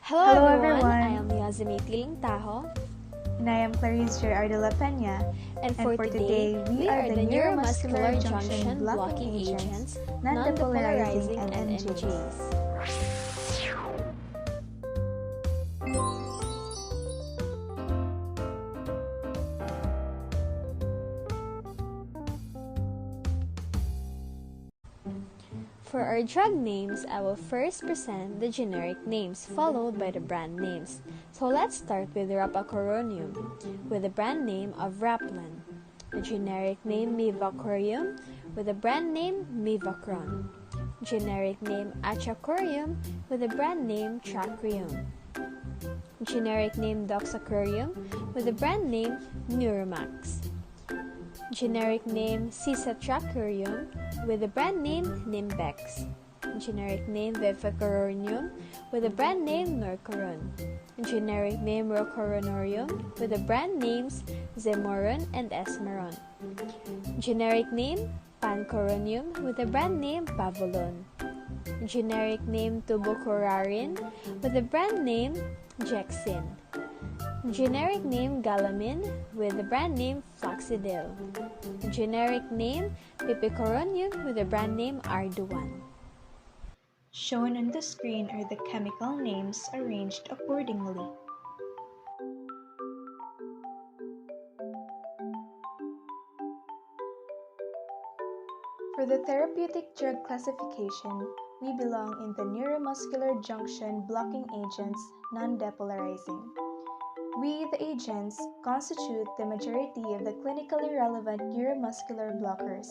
Hello everyone. I am Lantajo. And I am Dela Peña. And for today, we are the neuromuscular junction blocking agents, nondepolarizing and NMJs. For our drug names, I will first present the generic names followed by the brand names. So let's start with rapacuronium with the brand name of Raplan, the generic name mivacurium with the brand name Mivacron, generic name Achacurium with the brand name Tracrium, generic name Doxacurium with the brand name Neuromax, generic name Cisatracurium with the brand name Nimbex, generic name Vefacuronium with the brand name Norcoron, generic name Rocoronorium with the brand names Zemoron and Esmeron, generic name Pancuronium with the brand name Pavolon, generic name Tubocurarin with the brand name Jexin, generic name Galamin with the brand name Flaxidil, generic name Pipicoronium with the brand name Arduan. Shown on the screen are the chemical names arranged accordingly. For the therapeutic drug classification, we belong in the neuromuscular junction blocking agents, non-depolarizing. We, the agents, constitute the majority of the clinically relevant neuromuscular blockers,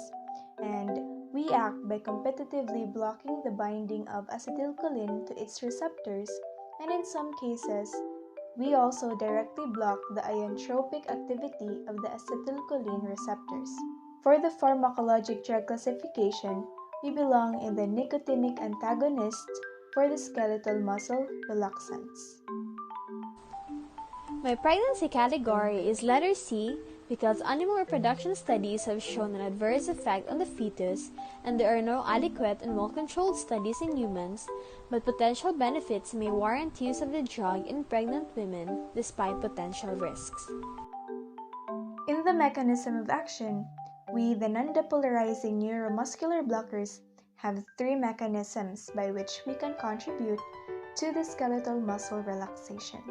and we act by competitively blocking the binding of acetylcholine to its receptors, and in some cases, we also directly block the ionotropic activity of the acetylcholine receptors. For the pharmacologic drug classification, we belong in the nicotinic antagonists for the skeletal muscle relaxants. My pregnancy category is letter C because animal reproduction studies have shown an adverse effect on the fetus and there are no adequate and well-controlled studies in humans, but potential benefits may warrant use of the drug in pregnant women despite potential risks. In the mechanism of action, we, the non-depolarizing neuromuscular blockers, have three mechanisms by which we can contribute to the skeletal muscle relaxation.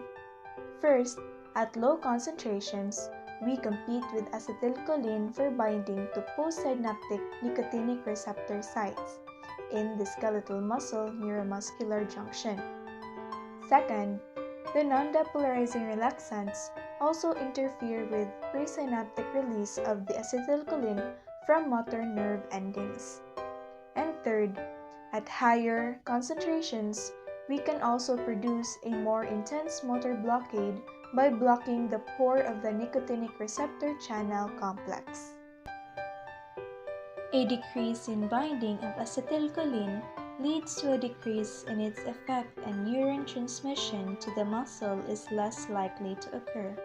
First, at low concentrations, we compete with acetylcholine for binding to postsynaptic nicotinic receptor sites in the skeletal muscle neuromuscular junction. Second, the non-depolarizing relaxants also interfere with presynaptic release of the acetylcholine from motor nerve endings. And third, at higher concentrations, we can also produce a more intense motor blockade by blocking the pore of the nicotinic receptor channel complex. A decrease in binding of acetylcholine leads to a decrease in its effect and neuron transmission to the muscle is less likely to occur.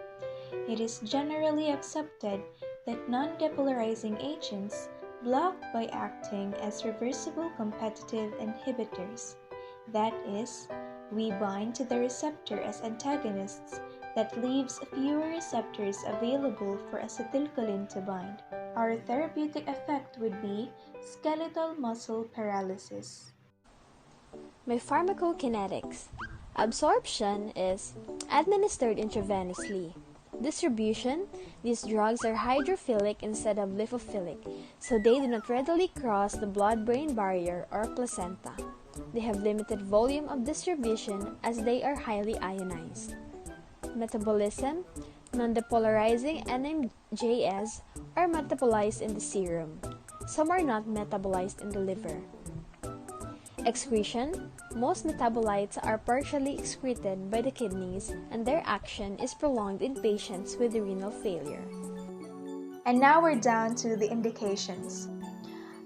It is generally accepted that non-depolarizing agents block by acting as reversible competitive inhibitors. That is, we bind to the receptor as antagonists that leaves fewer receptors available for acetylcholine to bind. Our therapeutic effect would be skeletal muscle paralysis. My pharmacokinetics. Absorption is administered intravenously. Distribution, these drugs are hydrophilic instead of lipophilic, so they do not readily cross the blood-brain barrier or placenta. They have limited volume of distribution as they are highly ionized. Metabolism, non-depolarizing NMJs are metabolized in the serum. Some are not metabolized in the liver. Excretion, most metabolites are partially excreted by the kidneys and their action is prolonged in patients with renal failure. And now we're down to the indications.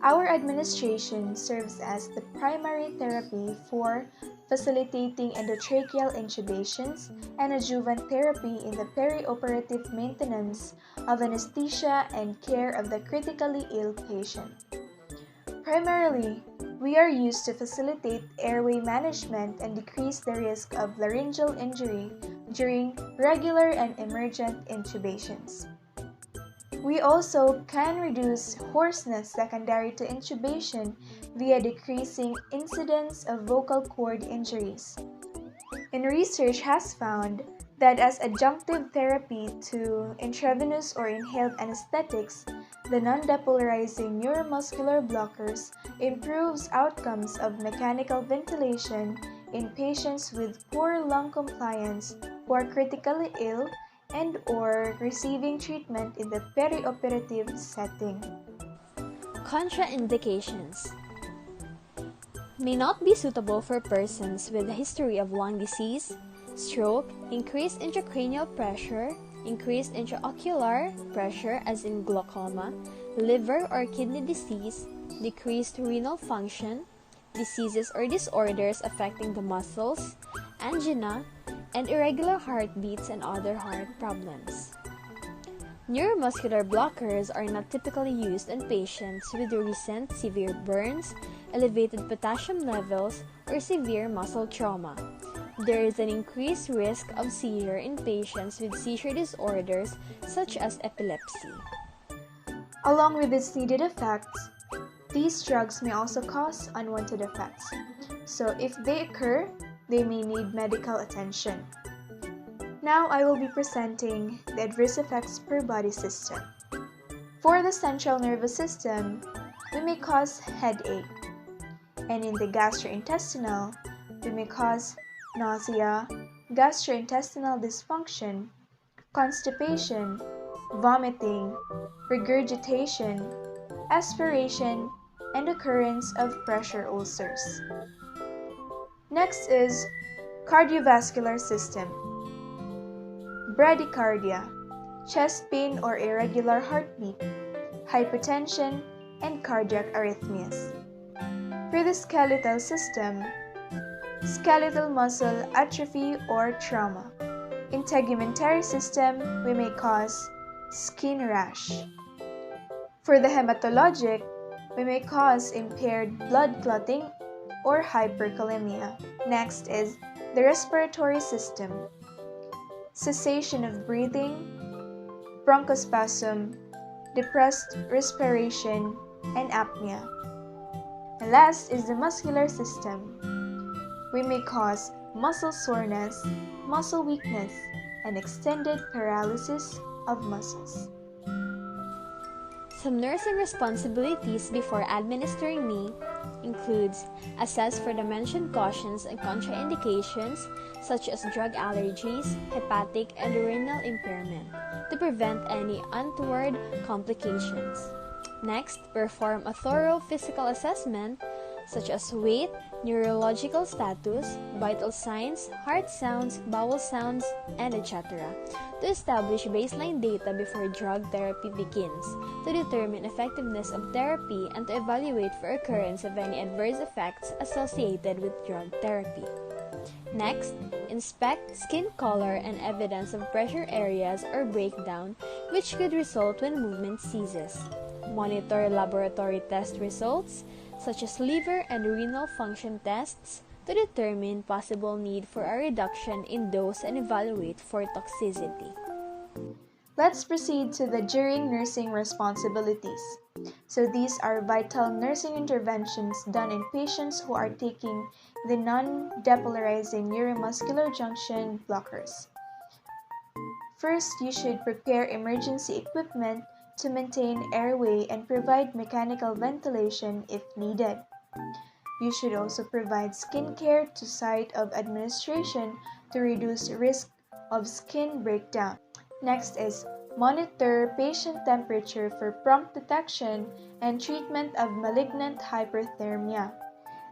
Our administration serves as the primary therapy for facilitating endotracheal intubations and adjuvant therapy in the perioperative maintenance of anesthesia and care of the critically ill patient. Primarily, we are used to facilitate airway management and decrease the risk of laryngeal injury during regular and emergent intubations. We also can reduce hoarseness secondary to intubation via decreasing incidence of vocal cord injuries. And research has found that as adjunctive therapy to intravenous or inhaled anesthetics, the non-depolarizing neuromuscular blockers improves outcomes of mechanical ventilation in patients with poor lung compliance who are critically ill and or receiving treatment in the perioperative setting. Contraindications may not be suitable for persons with a history of lung disease, stroke, increased intracranial pressure, increased intraocular pressure as in glaucoma, liver or kidney disease, decreased renal function, diseases or disorders affecting the muscles, angina, and irregular heartbeats and other heart problems. Neuromuscular blockers are not typically used in patients with recent severe burns, elevated potassium levels, or severe muscle trauma. There is an increased risk of seizure in patients with seizure disorders such as epilepsy. Along with its needed effects, these drugs may also cause unwanted effects. So if they occur, they may need medical attention. Now I will be presenting the adverse effects per body system. For the central nervous system, we may cause headache, and in the gastrointestinal, we may cause nausea, gastrointestinal dysfunction, constipation, vomiting, regurgitation, aspiration, and occurrence of pressure ulcers. Next is cardiovascular system. Bradycardia, chest pain or irregular heartbeat, hypotension, and cardiac arrhythmias. For the skeletal system, skeletal muscle atrophy or trauma. In tegumentary system, we may cause skin rash. For the hematologic, we may cause impaired blood clotting or hyperkalemia. Next is the respiratory system. Cessation of breathing, bronchospasm, depressed respiration, and apnea. And last is the muscular system. We may cause muscle soreness, muscle weakness, and extended paralysis of muscles. Some nursing responsibilities before administering NE includes assess for the mentioned cautions and contraindications such as drug allergies, hepatic and renal impairment to prevent any untoward complications. Next, perform a thorough physical assessment such as weight, neurological status, vital signs, heart sounds, bowel sounds, and etc. to establish baseline data before drug therapy begins, to determine effectiveness of therapy and to evaluate for occurrence of any adverse effects associated with drug therapy. Next, inspect skin color and evidence of pressure areas or breakdown which could result when movement ceases. Monitor laboratory test results such as liver and renal function tests to determine possible need for a reduction in dose and evaluate for toxicity. Let's proceed to the during nursing responsibilities. So these are vital nursing interventions done in patients who are taking the non-depolarizing neuromuscular junction blockers. First, you should prepare emergency equipment to maintain airway and provide mechanical ventilation if needed. You should also provide skin care to site of administration to reduce risk of skin breakdown. Next is monitor patient temperature for prompt detection and treatment of malignant hyperthermia,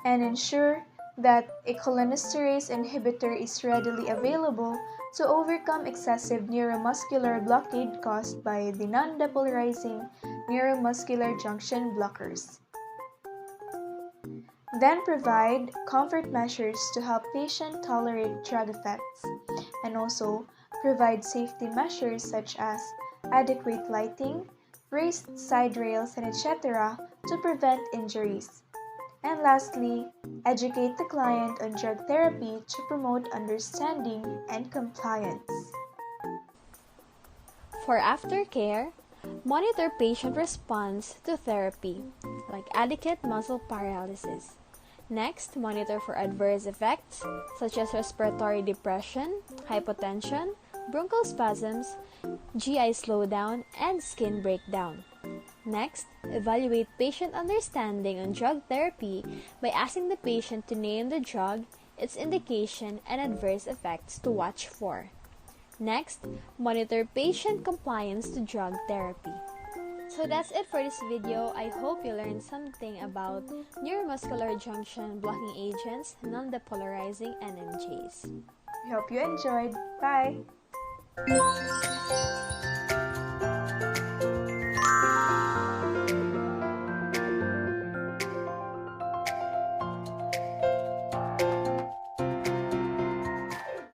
and ensure that a cholinesterase inhibitor is readily available to overcome excessive neuromuscular blockade caused by the non-depolarizing neuromuscular junction blockers. Then provide comfort measures to help patient tolerate drug effects, and also provide safety measures such as adequate lighting, raised side rails, and etc. to prevent injuries. And lastly, educate the client on drug therapy to promote understanding and compliance. For aftercare, monitor patient response to therapy, like adequate muscle paralysis. Next, monitor for adverse effects such as respiratory depression, hypotension, bronchial spasms, GI slowdown, and skin breakdown. Next, evaluate patient understanding on drug therapy by asking the patient to name the drug, its indication, and adverse effects to watch for. Next, monitor patient compliance to drug therapy. So that's it for this video. I hope you learned something about neuromuscular junction blocking agents, non-depolarizing NMJs. We hope you enjoyed. Bye!